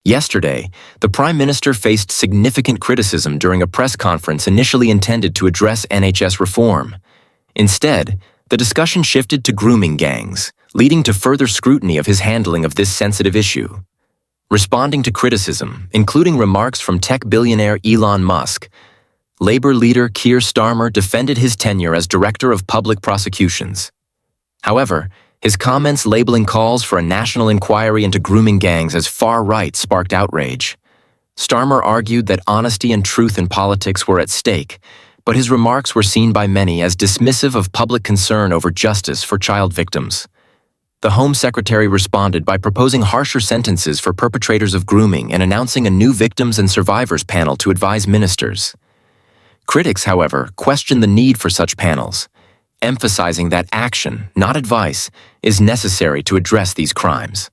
Yesterday, the Prime Minister faced significant criticism during a press conference initially intended to address NHS reform. Instead, the discussion shifted to grooming gangs, leading to further scrutiny of his handling of this sensitive issue. Responding to criticism, including remarks from tech billionaire Elon Musk, Labour leader Keir Starmer defended his tenure as Director of Public Prosecutions. However, his comments labeling calls for a national inquiry into grooming gangs as far-right sparked outrage. Starmer argued that honesty and truth in politics were at stake, but his remarks were seen by many as dismissive of public concern over justice for child victims. The Home Secretary responded by proposing harsher sentences for perpetrators of grooming and announcing a new victims and survivors panel to advise ministers. Critics, however, questioned the need for such panels, emphasizing that action, not advice, is necessary to address these crimes.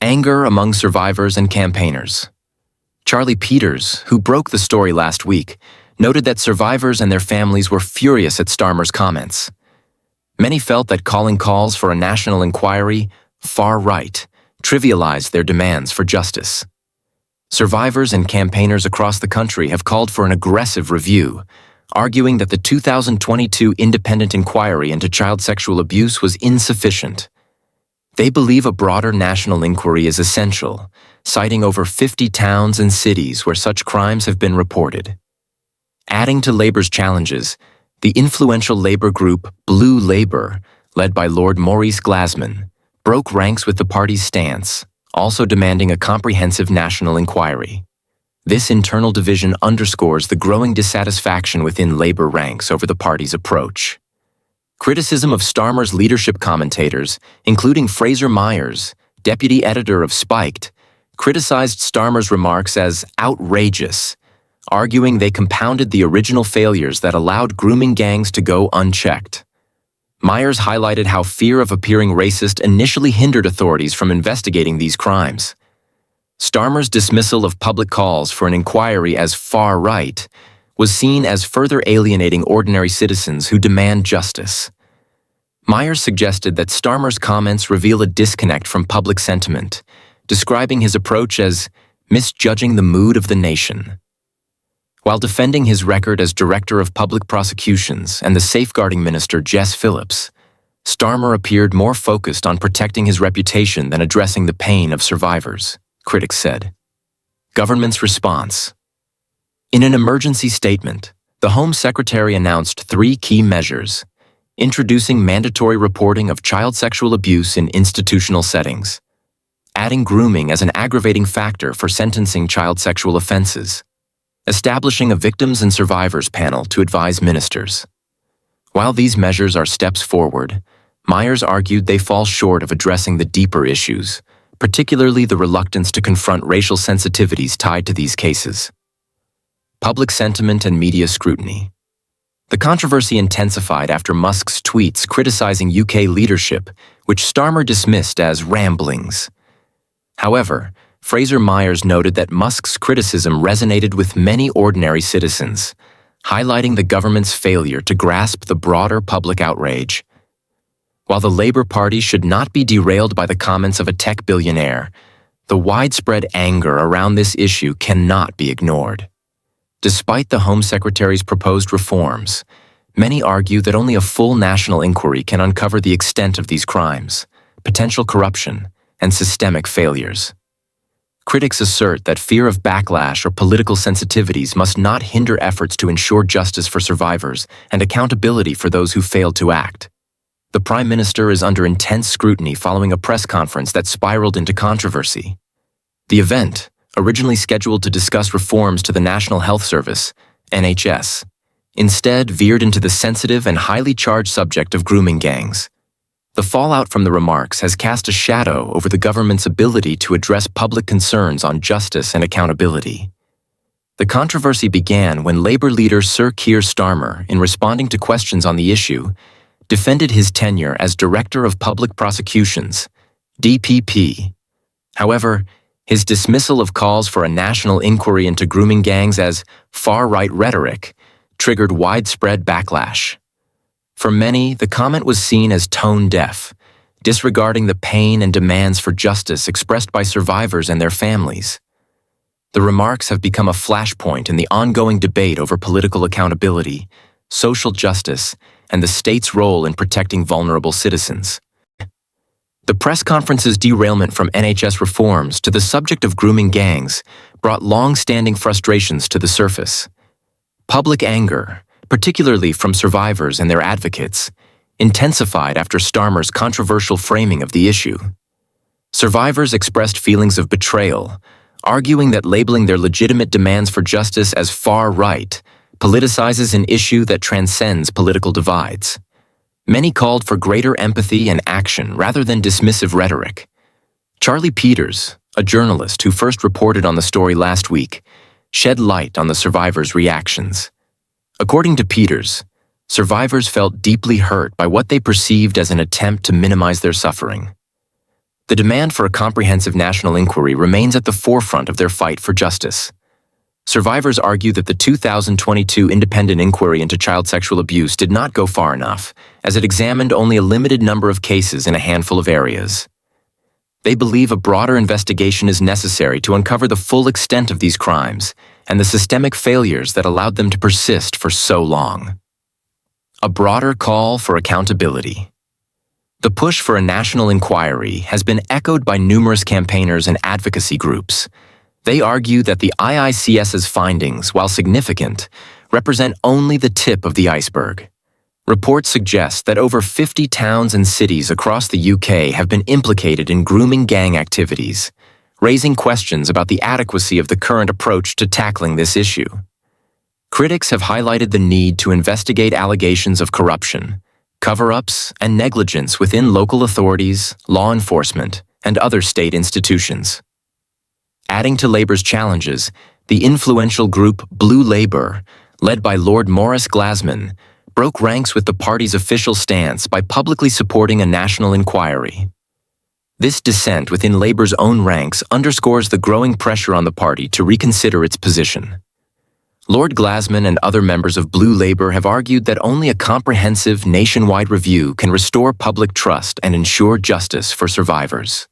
Anger among survivors and campaigners. Charlie Peters, who broke the story last week, noted that survivors and their families were furious at Starmer's comments. Many felt that calling calls for a national inquiry, far-right, trivialized their demands for justice. Survivors and campaigners across the country have called for an aggressive review, arguing that the 2022 independent inquiry into child sexual abuse was insufficient. They believe a broader national inquiry is essential, citing over 50 towns and cities where such crimes have been reported. Adding to Labour's challenges, the influential Labour group Blue Labour, led by Lord Maurice Glasman, broke ranks with the party's stance, also demanding a comprehensive national inquiry. This internal division underscores the growing dissatisfaction within Labour ranks over the party's approach. Criticism of Starmer's leadership commentators, including Fraser Myers, deputy editor of Spiked, criticized Starmer's remarks as outrageous, arguing they compounded the original failures that allowed grooming gangs to go unchecked. Myers highlighted how fear of appearing racist initially hindered authorities from investigating these crimes. Starmer's dismissal of public calls for an inquiry as far-right was seen as further alienating ordinary citizens who demand justice. Myers suggested that Starmer's comments reveal a disconnect from public sentiment, describing his approach as misjudging the mood of the nation. While defending his record as Director of Public Prosecutions and the Safeguarding Minister Jess Phillips, Starmer appeared more focused on protecting his reputation than addressing the pain of survivors, critics said. Government's response. In an emergency statement, the Home Secretary announced 3 key measures: introducing mandatory reporting of child sexual abuse in institutional settings, adding grooming as an aggravating factor for sentencing child sexual offenses, establishing a victims and survivors panel to advise ministers. While these measures are steps forward, Myers argued they fall short of addressing the deeper issues, particularly the reluctance to confront racial sensitivities tied to these cases. Public sentiment and media scrutiny. The controversy intensified after Musk's tweets criticizing UK leadership, which Starmer dismissed as ramblings. However, Fraser Myers noted that Musk's criticism resonated with many ordinary citizens, highlighting the government's failure to grasp the broader public outrage. While the Labour Party should not be derailed by the comments of a tech billionaire, the widespread anger around this issue cannot be ignored. Despite the Home Secretary's proposed reforms, many argue that only a full national inquiry can uncover the extent of these crimes, potential corruption, and systemic failures. Critics assert that fear of backlash or political sensitivities must not hinder efforts to ensure justice for survivors and accountability for those who failed to act. The Prime Minister is under intense scrutiny following a press conference that spiraled into controversy. The event, originally scheduled to discuss reforms to the National Health Service, NHS, instead veered into the sensitive and highly charged subject of grooming gangs. The fallout from the remarks has cast a shadow over the government's ability to address public concerns on justice and accountability. The controversy began when Labour leader Sir Keir Starmer, in responding to questions on the issue, defended his tenure as Director of Public Prosecutions, DPP. However, his dismissal of calls for a national inquiry into grooming gangs as far-right rhetoric triggered widespread backlash. For many, the comment was seen as tone-deaf, disregarding the pain and demands for justice expressed by survivors and their families. The remarks have become a flashpoint in the ongoing debate over political accountability, social justice, and the state's role in protecting vulnerable citizens. The press conference's derailment from NHS reforms to the subject of grooming gangs brought long-standing frustrations to the surface. Public anger, particularly from survivors and their advocates, intensified after Starmer's controversial framing of the issue. Survivors expressed feelings of betrayal, arguing that labeling their legitimate demands for justice as far-right politicizes an issue that transcends political divides. Many called for greater empathy and action rather than dismissive rhetoric. Charlie Peters, a journalist who first reported on the story last week, shed light on the survivors' reactions. According to Peters, survivors felt deeply hurt by what they perceived as an attempt to minimize their suffering. The demand for a comprehensive national inquiry remains at the forefront of their fight for justice. Survivors argue that the 2022 independent inquiry into child sexual abuse did not go far enough, as it examined only a limited number of cases in a handful of areas. They believe a broader investigation is necessary to uncover the full extent of these crimes and the systemic failures that allowed them to persist for so long. A broader call for accountability. The push for a national inquiry has been echoed by numerous campaigners and advocacy groups. They argue that the IICS's findings, while significant, represent only the tip of the iceberg. Reports suggest that over 50 towns and cities across the UK have been implicated in grooming gang activities, raising questions about the adequacy of the current approach to tackling this issue. Critics have highlighted the need to investigate allegations of corruption, cover-ups, and negligence within local authorities, law enforcement, and other state institutions. Adding to Labour's challenges, the influential group Blue Labour, led by Lord Maurice Glasman, broke ranks with the party's official stance by publicly supporting a national inquiry. This dissent within Labour's own ranks underscores the growing pressure on the party to reconsider its position. Lord Glasman and other members of Blue Labour have argued that only a comprehensive nationwide review can restore public trust and ensure justice for survivors.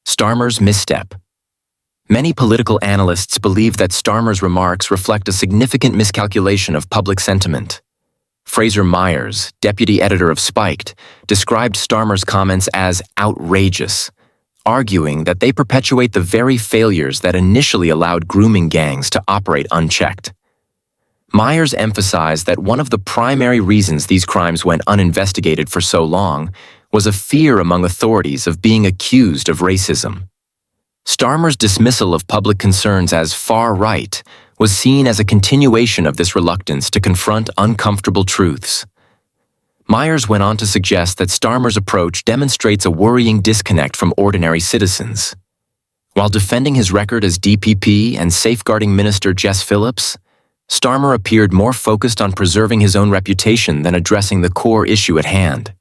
Starmer's misstep. Many political analysts believe that Starmer's remarks reflect a significant miscalculation of public sentiment. Fraser Myers, deputy editor of Spiked, described Starmer's comments as outrageous, arguing that they perpetuate the very failures that initially allowed grooming gangs to operate unchecked. Myers emphasized that one of the primary reasons these crimes went uninvestigated for so long was a fear among authorities of being accused of racism. Starmer's dismissal of public concerns as far-right was seen as a continuation of this reluctance to confront uncomfortable truths. Myers went on to suggest that Starmer's approach demonstrates a worrying disconnect from ordinary citizens. While defending his record as DPP and Safeguarding Minister Jess Phillips, Starmer appeared more focused on preserving his own reputation than addressing the core issue at hand.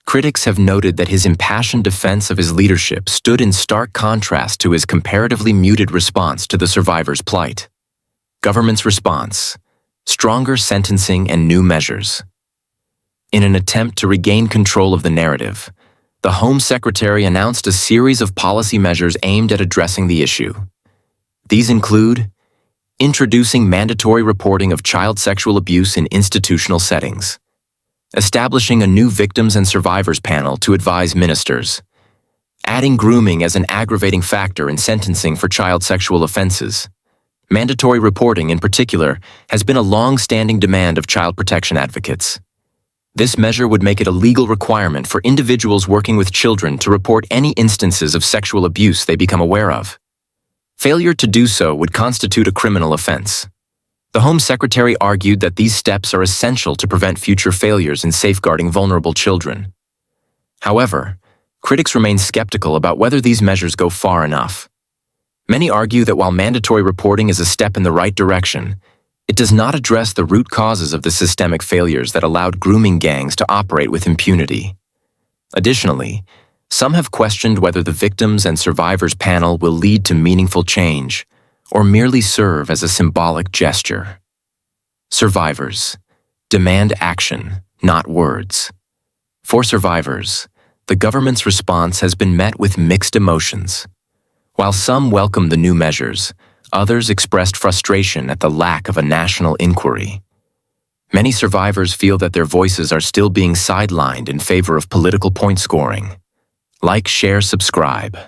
Critics have noted that his impassioned defense of his leadership stood in stark contrast to his comparatively muted response to the survivors' plight. Government's response: stronger sentencing and new measures. In an attempt to regain control of the narrative, the Home Secretary announced a series of policy measures aimed at addressing the issue. These include introducing mandatory reporting of child sexual abuse in institutional settings, establishing a new victims and survivors panel to advise ministers, adding grooming as an aggravating factor in sentencing for child sexual offenses. Mandatory reporting, in particular, has been a long-standing demand of child protection advocates. This measure would make it a legal requirement for individuals working with children to report any instances of sexual abuse they become aware of. Failure to do so would constitute a criminal offense. The Home Secretary argued that these steps are essential to prevent future failures in safeguarding vulnerable children. However, critics remain skeptical about whether these measures go far enough. Many argue that while mandatory reporting is a step in the right direction, it does not address the root causes of the systemic failures that allowed grooming gangs to operate with impunity. Additionally, some have questioned whether the Victims and Survivors panel will lead to meaningful change or merely serve as a symbolic gesture. Survivors demand action, not words. For survivors, the government's response has been met with mixed emotions. While some welcomed the new measures, others expressed frustration at the lack of a national inquiry. Many survivors feel that their voices are still being sidelined in favor of political point scoring. Like, share, subscribe.